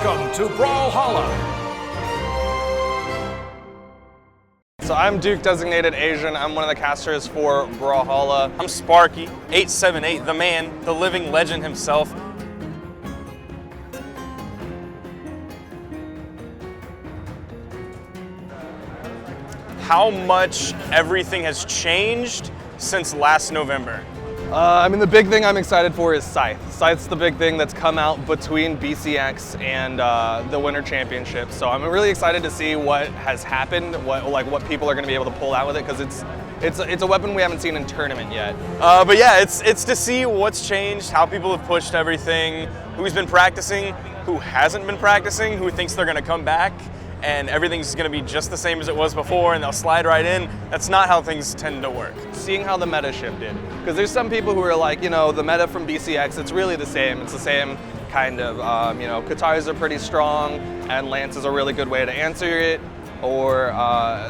Welcome to Brawlhalla. So I'm Duke Designated Asian. I'm one of the casters for Brawlhalla. I'm Sparky878, the man, the living legend himself. How much everything has changed since last November? I mean, the big thing I'm excited for is Scythe. Scythe's the big thing that's come out between BCX and the Winter Championship. So I'm really excited to see what has happened, what people are going to be able to pull out with it, because it's a weapon we haven't seen in tournament yet. But yeah, it's to see what's changed, how people have pushed everything, who's been practicing, who hasn't been practicing, who thinks they're going to come back, and everything's going to be just the same as it was before, and they'll slide right in. That's not how things tend to work. Seeing how the meta shifted. Because there's some people who are like, you know, the meta from BCX, it's really the same. It's the same kind of, you know, Katars are pretty strong, and Lance is a really good way to answer it. Or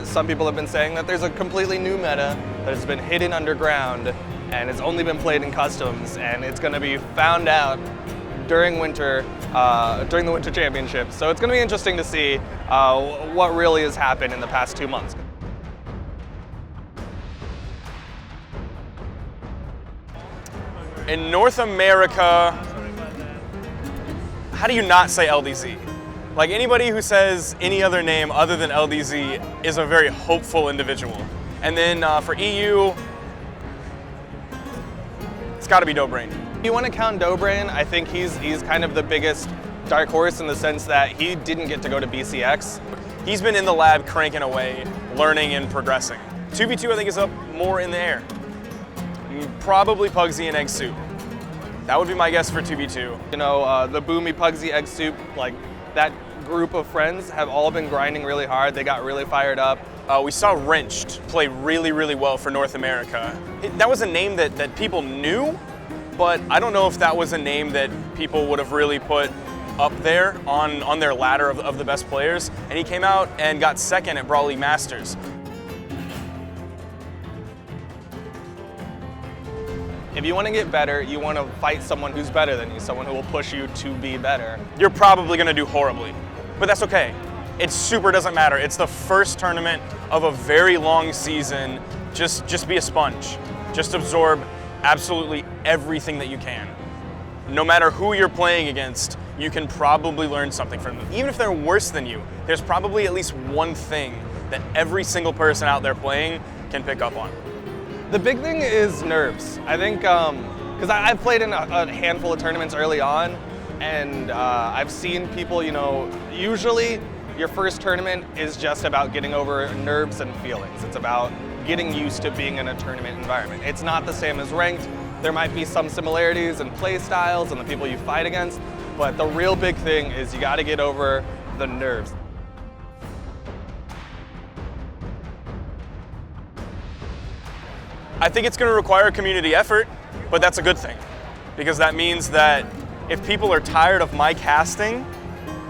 some people have been saying that there's a completely new meta that has been hidden underground, and it's only been played in customs, and it's going to be found out during winter, during the Winter Championship. So it's going to be interesting to see what really has happened in the past 2 months. In North America, how do you not say LDZ? Like, anybody who says any other name other than LDZ is a very hopeful individual. And then for EU, it's got to be Dobrain. If you want to count Dobrain, I think he's kind of the biggest dark horse in the sense that he didn't get to go to BCX. He's been in the lab cranking away, learning and progressing. 2v2 I think is up more in the air. Probably Pugsy and Egg Soup. That would be my guess for 2v2. You know, the Boomy, Pugsy, Egg Soup, like that group of friends have all been grinding really hard. They got really fired up. We saw Wrenched play really, really well for North America. That was a name that people knew, but I don't know if that was a name that people would have really put up there on their ladder of the best players. And he came out and got second at Brawlhalla Masters. If you want to get better, you want to fight someone who's better than you, someone who will push you to be better. You're probably going to do horribly, but that's okay. It super doesn't matter. It's the first tournament of a very long season. Just be a sponge. Just absorb absolutely everything that you can. No matter who you're playing against, you can probably learn something from them. Even if they're worse than you, there's probably at least one thing that every single person out there playing can pick up on. The big thing is nerves. I think, because I've played in a handful of tournaments early on, and I've seen people, you know, usually your first tournament is just about getting over nerves and feelings. It's about getting used to being in a tournament environment. It's not the same as ranked. There might be some similarities in play styles and the people you fight against, but the real big thing is you got to get over the nerves. I think it's going to require community effort, but that's a good thing, because that means that if people are tired of my casting,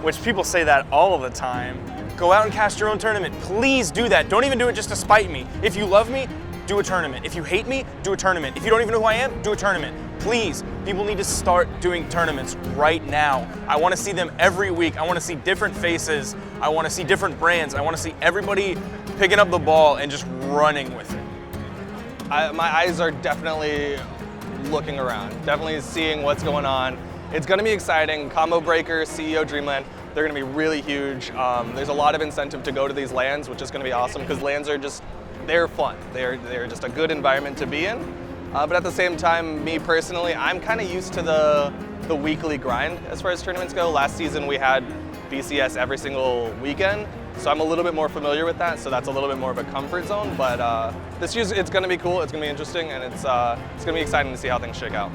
which people say that all of the time, go out and cast your own tournament. Please do that. Don't even do it just to spite me. If you love me, do a tournament. If you hate me, do a tournament. If you don't even know who I am, do a tournament. Please, people need to start doing tournaments right now. I want to see them every week. I want to see different faces. I want to see different brands. I want to see everybody picking up the ball and just running with it. My eyes are definitely looking around, definitely seeing what's going on. It's going to be exciting. Combo Breaker, CEO Dreamland, they're going to be really huge. There's a lot of incentive to go to these LANs, which is going to be awesome because LANs are just, they're fun. They're just a good environment to be in. But at the same time, me personally, I'm kind of used to the weekly grind as far as tournaments go. Last season we had BCS every single weekend. So I'm a little bit more familiar with that, so that's a little bit more of a comfort zone. But this year, it's going to be cool, it's going to be interesting, and it's going to be exciting to see how things shake out.